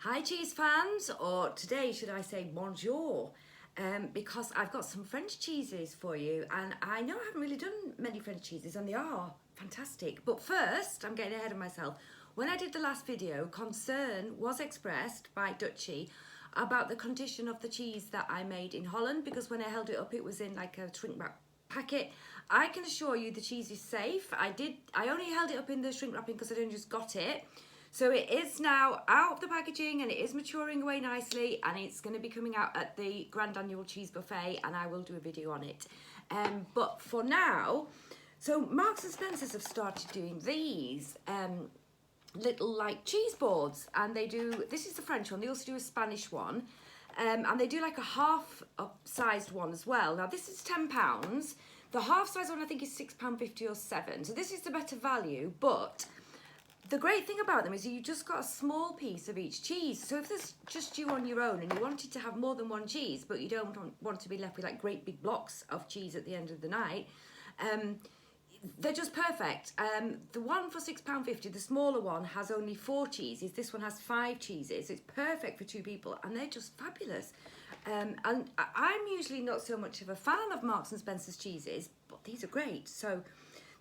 Hi cheese fans, or today should I say bonjour, because I've got some French cheeses for you, and I know I haven't really done many French cheeses and they are fantastic. But first, I'm getting ahead of myself. When I did the last video, concern was expressed by Dutchie about the condition of the cheese that I made in Holland, because when I held it up it was in like a shrink wrap packet. I can assure you the cheese is safe. I only held it up in the shrink wrapping because I only just got it. So it is now out of the packaging and it is maturing away nicely, and it's going to be coming out at the Grand Annual Cheese Buffet, and I will do a video on it. But for now, so Marks and Spencer's have started doing these little like cheese boards, and they do, this is the French one, they also do a Spanish one, and they do like a half sized one as well. Now this is £10. The half size one I think is £6.50 or £7. So this is the better value, but the great thing about them is you just got a small piece of each cheese. So if there's just you on your own and you wanted to have more than one cheese, but you don't want to be left with like great big blocks of cheese at the end of the night, they're just perfect. The one for £6.50, the smaller one, has only 4 cheeses. This one has 5 cheeses. It's perfect for 2 people, and they're just fabulous. And I'm usually not so much of a fan of Marks and Spencer's cheeses, but these are great. So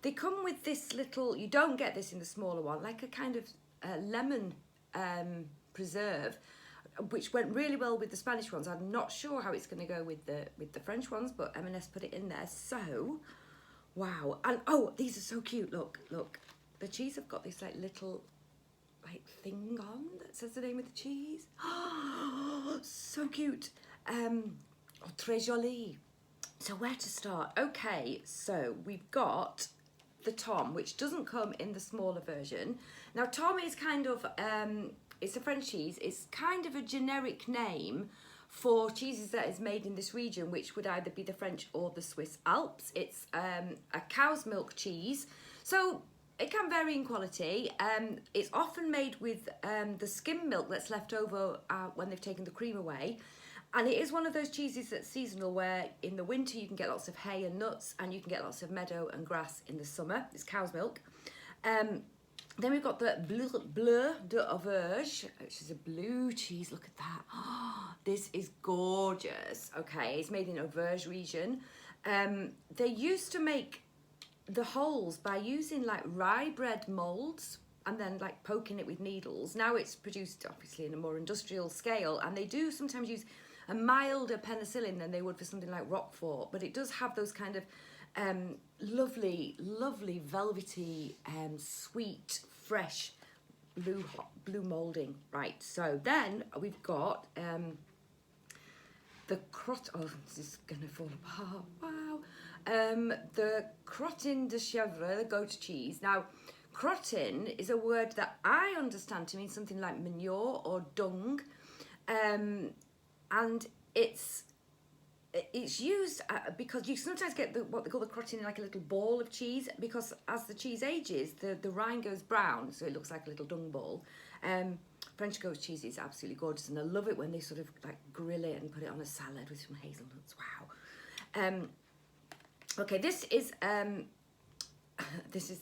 they come with this little, you don't get this in the smaller one, like a kind of lemon preserve, which went really well with the Spanish ones. I'm not sure how it's going to go with the French ones, but M&S put it in there. So, wow. And oh, these are so cute. Look. The cheese have got this like little thing on that says the name of the cheese. Oh, so cute. Très joli. So where to start? Okay, so we've got the Tom, which doesn't come in the smaller version. Now Tom is kind of, it's a French cheese, it's kind of a generic name for cheeses that is made in this region, which would either be the French or the Swiss Alps. It's a cow's milk cheese, so it can vary in quality. It's often made with the skim milk that's left over when they've taken the cream away. And it is one of those cheeses that's seasonal, where in the winter you can get lots of hay and nuts, and you can get lots of meadow and grass in the summer. It's cow's milk. Then we've got the Bleu d'Auvergne, which is a blue cheese. Look at that. Oh, this is gorgeous. Okay, it's made in Auvergne region. They used to make the holes by using like rye bread moulds and then like poking it with needles. Now it's produced obviously in a more industrial scale, and they do sometimes use a milder penicillin than they would for something like Roquefort, but it does have those kind of lovely velvety, sweet, fresh blue moulding. Right, so then we've got the oh, this is gonna fall apart. Wow. The crottin de chèvre, the goat cheese. Now, crottin is a word that I understand to mean something like manure or dung, and it's used because you sometimes get what they call the crottin in like a little ball of cheese, because as the cheese ages, the rind goes brown, so it looks like a little dung ball. French goat cheese is absolutely gorgeous, and I love it when they sort of like grill it and put it on a salad with some hazelnuts. Wow. Okay, this is the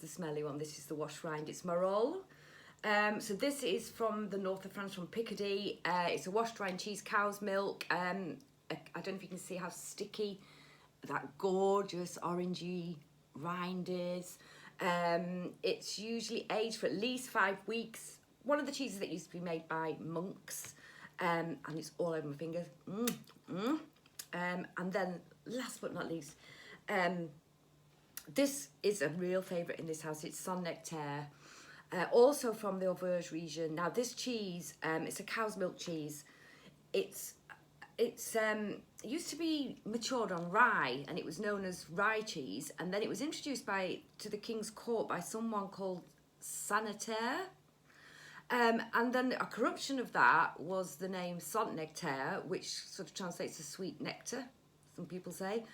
smelly one. This is the wash rind. It's Marolles. So this is from the north of France, from Picardy. It's a washed rind cheese, cow's milk. I don't know if you can see how sticky that gorgeous orangey rind is. It's usually aged for at least 5 weeks. One of the cheeses that used to be made by monks, and it's all over my fingers. And then, last but not least, this is a real favourite in this house. It's Saint Nectaire, also from the Auvergne region. Now this cheese, it's a cow's milk cheese. It used to be matured on rye, and it was known as rye cheese, and then it was introduced to the King's Court by someone called Sanitaire. And then a corruption of that was the name Saint Nectaire, which sort of translates to sweet nectar, some people say.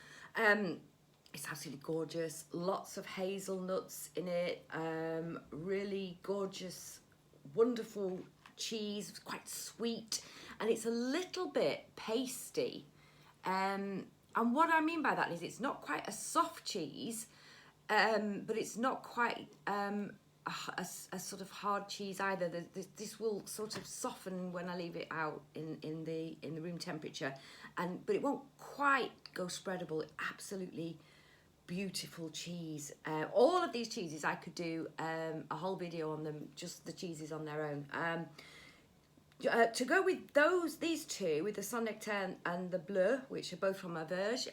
It's absolutely gorgeous. Lots of hazelnuts in it. Really gorgeous, wonderful cheese. It's quite sweet, and it's a little bit pasty. And what I mean by that is it's not quite a soft cheese, but it's not quite a sort of hard cheese either. This will sort of soften when I leave it out in the room temperature, but it won't quite go spreadable. Absolutely beautiful cheese. All of these cheeses, I could do a whole video on them, just the cheeses on their own. To go with these two, with the Saint Nectaire and the Bleu, which are both from Maubeuge,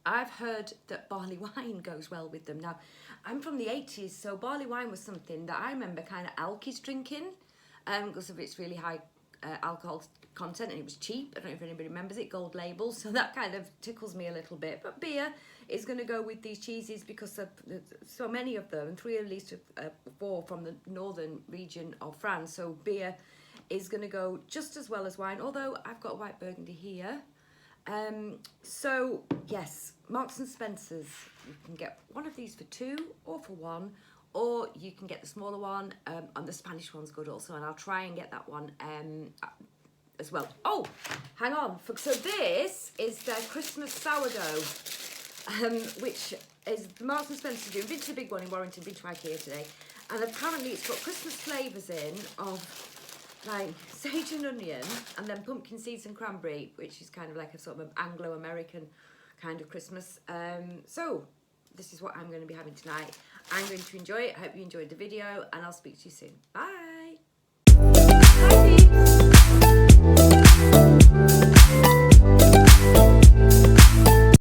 I've heard that barley wine goes well with them. Now, I'm from the 80s, so barley wine was something that I remember kind of alkies drinking because of its really high alcohol content, and it was cheap. I don't know if anybody remembers it, gold label, so that kind of tickles me a little bit. But beer is going to go with these cheeses because of so many of them, and 3 at least 4 from the northern region of France, so beer is going to go just as well as wine, although I've got a white Burgundy here. So yes, Marks and Spencer's, you can get one of these for 2 or for 1, or you can get the smaller one, and the Spanish one's good also, and I'll try and get that one as well. Oh, hang on, so this is their Christmas sourdough, which is the Marks and Spencer's doing. Been to the big one in Warrington, been to IKEA today, and apparently it's got Christmas flavours in of like sage and onion, and then pumpkin seeds and cranberry, which is kind of like a sort of Anglo-American kind of Christmas. So this is what I'm going to be having tonight. I'm going to enjoy it. I hope you enjoyed the video, and I'll speak to you soon. Bye.